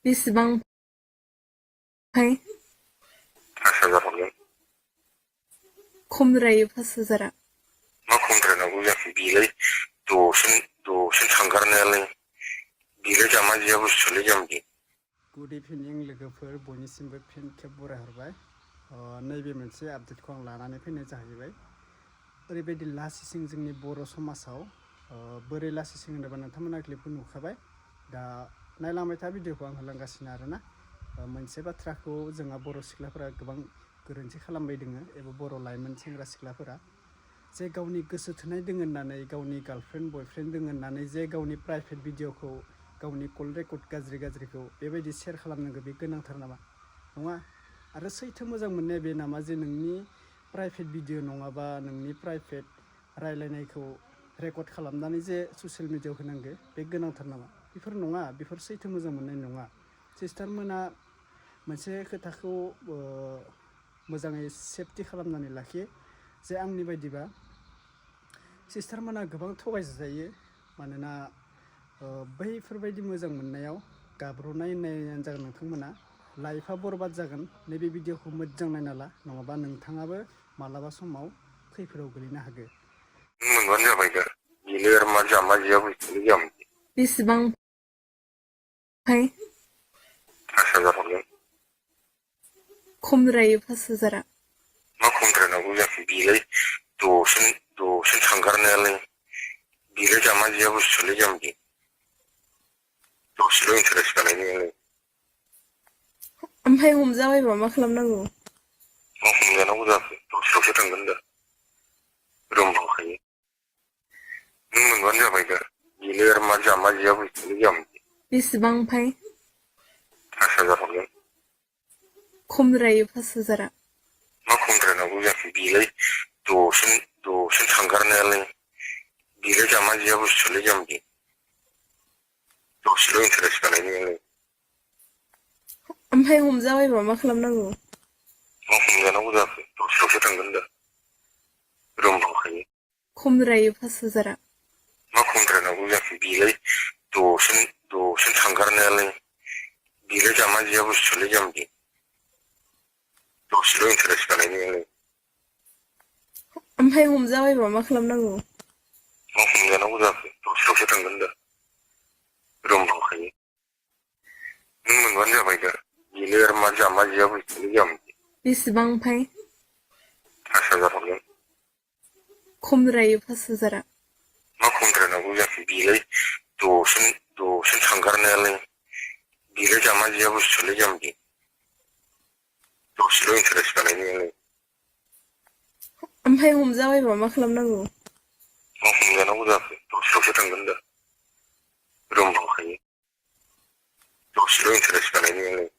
बेसेबां फाय 5,000 हरगोन। खमद्रायो 5,000आ। मा खमद्रायनांगौ जाखो बेलाय दसेनो थांगारनायालाय बेलाय जामा जिया बुस्थुलाय जाम्बि। गुड इभिनिं लोगोफोर बयनिसिमबो फिन खेब बरायहरबाय। नैबे मोनसे आपडेटखौ आं लानानै फैनाय जाहैबाय। ओरैबायदि लासिसिं जोंनि बर' समाजाव बोरै लासिसिं होनोबा नोंथांमोना क्लिपखौ नुखाबाय। दा नायलांबाय था भिडिअखौ आं होलांगासिनो आरोना। मोनसे बाथ्राखौ जोंहा बर' सिख्लाफोरा गोबां गोरोन्थि खालामबाय दोङो एबा बर' लाइमोन सेंग्रा सिख्लाफोरा जे गावनि गोसो थोनाय दोङो होननानै गावनि गार्लफ्रेन्ड बयफ्रेन्ड दोङो होननानै जे गावनि प्राइभेट भिडिअखौ गावनि कल रेकर्ड गाज्रिखौ बेबायदि शेयार खालामनांगौ बे गोनांथार नामा? नङा। आरो सैथो मोजां मोननाया बे नामा जे नोंनि प्राइभेट भिडिअ नङाबा नोंनि प्राइभेट रायलायनायखौ रेकर्ड खालामनानै जे ससियेल मिडियाआव होनांगौ बे गोनांथार नामा? बेफोर नङा, बेफोर सैथो मोजां मोननाय नङा। सिस्टारमोना मोनसे खोथाखौ मोजाङै सेफटि खालामनानै लाखियो जे आंनि बायदिबा सिस्टारमोना गोबां थगायजायो। मानोना बैफोरबायदि मोजां मोननायाव गाब्र'नाय होननायानो जागोन नोंथांमोना लाइफआ बरबाद जागोन। नैबे भिडिअखौ मोजां नायना ला, नङाबा नोंथाङाबो मालाबा समाव खैफोदाव गोलैनो हागौ। मोनबानो जाबाय दा बेलाय आरो मा जामा जिया बुस्थुलाय जाम्बि। बेसेबां फाय 5,000 हरगोन। खमद्रायो 5,000आ। मा खमद्रायनांगौ जाखो बेलाय दसेनो थांगारनायालाय बेलाय जामा जिया बुस्थुलाय जाम्बि। दसेल' इन्टारेस्ट बानायनायालाय। ओमफ्राय हमजाबायबा मा खालामनांगौ? मा हमजानांगौ जाखो दसेल'सो थांगोन दा रुम दंखायो। नों मोनबानो जाबाय दा बेलाय आरो मा जामा जिया बुस्थुलाय जाम्बि। बेसेबां फाय 5,000 हरगोन। खमद्रायो 5,000आ। मा खमद्रायनांगौ जाखो बेलाय दसेनो थांगारनायालाय बेलाय जामा जिया बुस्थुलाय जाम्बि। दसेल' इन्टारेस्ट बानायनायालाय। ओमफ्राय हमजाबायबा मा खालामनांगौ? मा हमजानांगौ जाखो दसेल'सो थांगोन दा रुम दंखायो। खमद्रायो 5,000आ। मा खमद्रायनांगौ जाखो बेलाय दसेनो थांगारनायालाय बेलाय जामा जिया बुस्थुलाय जाम्बि। दसेल' इन्टारेस्ट बानायनायालाय। ओमफ्राय हमजाबायबा मा खालामनांगौ? मा हमजानांगौ जाखो दसेल'सो थांगोन दा रुम दंखायो। नों मोनबानो जाबाय दा बेलाय आरो मा जामा जिया बुस्थुलाय जाम्बि। बेसेबां फाय 5,000 हरगोन। खमद्रायो 5,000आ। मा खमद्रायनांगौ जाखो बेलाय दसेनो थांगारनायालाय बेलाय जामा जिया बुस्थुलाय जाम्बि। दसेल' इन्टारेस्ट बानायनायालाय। ओमफ्राय हमजाबायबा मा खालामनांगौ? मा हमजानांगौ जाखो दसेल'सो थांगोन दा रुम दंखायो। दसेल' इन्टारेस्ट बानायनायालाय।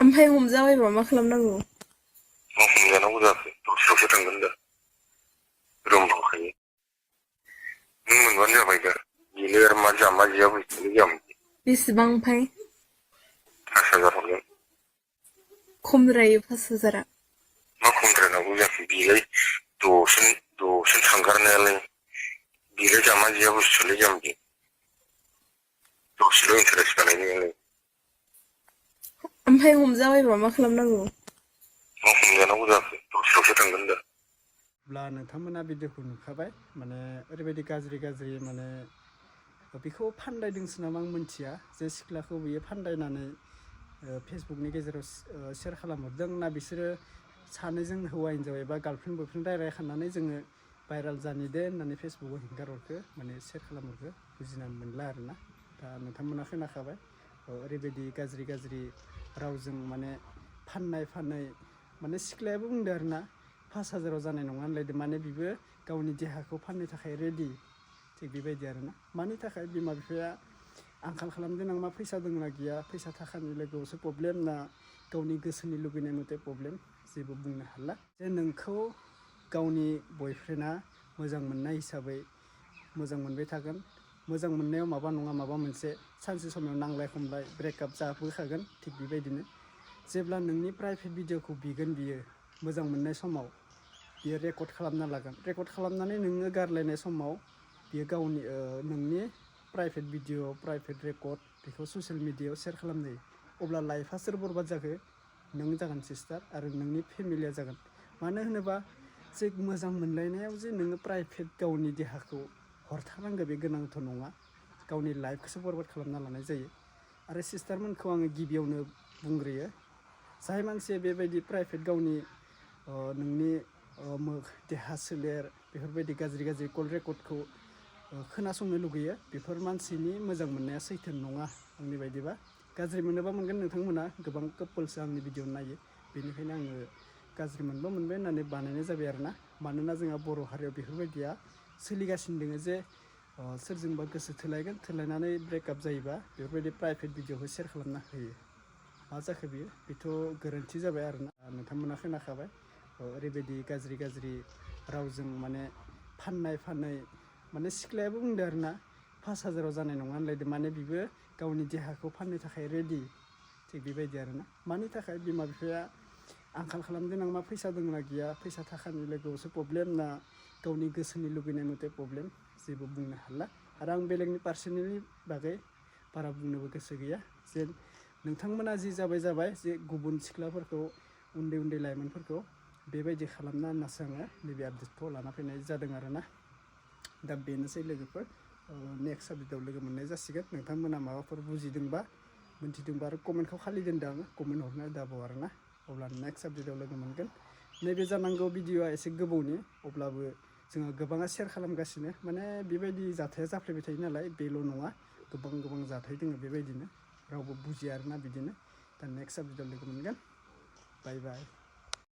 ओमफ्राय हमजाबायबा मा खालामनांगौ? मा हमजानांगौ जाखो दसेल'सो थांगोन दा रुम दंखायो। नों मोनबानो जाबाय दा बेलाय आरो मा जामा जिया बुस्थुलाय जाम्बि। बेसेबां फाय 5,000 हरगोन। खमद्रायो 5,000आ। मा खमद्रायनांगौ जाखो बेलाय दसेनो थांगारनायालाय बेलाय जामा जिया बुस्थुलाय जाम्बि। दसेल' इन्टारेस्ट बानायनायालाय। ओमफ्राय हमजाबायबा मा खालामनांगौ? मा हमजानांगौ जाखो दसेल'सो थांगोन दा। अब्ला नोंथांमोना भिडिअखौ नुखाबाय। माने ओरैबायदि गाज्रि माने बेखौ फानदायदोंसो नामा आं मिथिया जे सिख्लाखौ बियो फानदायनानै फेसबुकनि गेजेराव शेयार खालामहरदों ना बिसोरो सानैजों हौवा हिन्जाव एबा गार्लफ्रेन्ड बयफ्रेन्ड रायलायखानानै जोङो भाइरेल जानि दे होननानै फेसबुकाव हेंगारहरखो माने शेयार खालामहरखो बुजिना मोनला आरोना। दा नोंथांमोना खोनाखाबाय ओरैबायदि गाज्रि रावजों माने फाननाय माने सिख्लायाबो बुंदो आरोना 5,000आव जानाय नङा होनलायदो। माने बिबो गावनि देहाखौ फाननो थाखाय रेडि। थिग बेबायदि आरोना। मानि थाखाय बिमा बिफाया आंखाल खालामदों नामा फैसा दंना गैया, फैसा थाखानि लोगोआवसो प्रब्लेम ना गावनि गोसोनि लुबैनाय मथे प्रब्लेम जेबो बुंनो हाला। जे नोंखौ गावनि बयफ्रेन्डआ मोजां मोननाय हिसाबै मोजां मोनबाय थागोन। मोजां मोननायाव माबा नङा माबा मोनसे सानसे समाव नांलाय खमलाय ब्रेकआप जाबोखागोन। थिग बेबायदिनो जेब्ला नोंनि प्राइभेट भिडिअखौ बिगोन बियो मोजां मोननाय समाव बियो रेकर्ड खालामना लागोन। रेकर्ड खालामनानै नोङो गारलायनाय समाव बियो गावनि नोंनि प्राइभेट भिडिअ प्राइभेट रेकर्ड बेखौ ससियेल मिडियायाव शेयार खालामनो हायो अब्ला लाइफआ सोर बरबाद जाखो नों जागोन सिस्टार आरो नोंनि फेमिलिया जागोन मानो होनोबा जे मोजां मोनलायनायाव जे नोङो प्राइभेट गावनि देहाखौ हरथारनांगौ बे गोनांथ' नङा गावनि लाइफखौसो बरबाद खालामना लानाय जायो आरो सिस्टारमोनखौ आङो गिबियावनो बुंग्रोयो जाय मानसिया बेबायदि प्राइभेट गावनि नोंनि देहा सोलेर बेफोरबायदि गाज्रि गाज्रि कल रेकर्डखौ खोनासंनो लुगैयो बेफोर मानसिनि मोजां मोननाया सैथो नङा आंनि बायदिबा गाज्रि मोनोबा मोनगोन नोंथांमोना गोबां कापोल्सआ आंनि भिडिअ नायो बेनिखायनो आङो गाज्रि मोनबा मोनबाय होननानै बानायनाय जाबाय आरोना मानोना जोंहा बर' हारियाव बेफोरबायदिया सोलिगासिनो दङ जे सोरजोंबा गोसो थोलायगोन थोलायनानै ब्रेकआप जायोबा बेफोरबायदि प्राइभेट भिडिअखौ शेयार खालामना होयो मा जाखो बियो बेथ' गोरोन्थि जाबाय आरोना नोंथांमोना खोनाखाबाय ओरैबायदि गाज्रि गाज्रि रावजों माने फाननाय माने सिख्लायाबो बुंदो आरोना 5,000 जानाय नङा होनलायदो माने बिबो गावनि देहाखौ फाननो थाखाय रेडि थिग बेबायदि आरोना मानि थाखाय बिमा बिफाया आंखाल खालामदों आं मा फैसा दं ना गैया फैसा थाखानि लोगोआवसो प्रब्लेम ना गावनि गोसोनि लुबैनाय मथे प्रब्लेम जेबो बुंनो हाला आरो आं बेलेगनि पार्सनेलनि बागै बारा बुंनोबो गोसो गैया जे नोंथांमोना जि जाबाय जे गुबुन सिख्लाफोरखौ उन्दै लाइमोनफोरखौ बेबायदि खालामना होननासो आङो नैबे आपडेटखौ लाना फैनाय जादों आरोना दा बेनोसै लोगोफोर नेक्स्ट आपडेटआव लोगो मोननाय जासिगोन नोंथांमोना माबाफोर बुजिदोंबा मोनथिदोंबा आरो कमेन्टखौ खालि दोनदों आङो कमेन्ट हरनो दाबाव आरोना अब्ला नेक्स्ट आपडेटआव लोगो मोनगोन नैबे जानांगौ भिडिअआ एसे गोबावनि अब्लाबो जोङो गोबाङा शेयार खालामगासिनो माने बेबायदि जाथाया जाफ्लेबाय थायो नालाय बेल' नङा गोबां जाथाय दङ बेबायदिनो रावबो बुजिया आरोना बिदिनो दा नेक्स्ट आपडेटआव लोगो मोनगोन बाय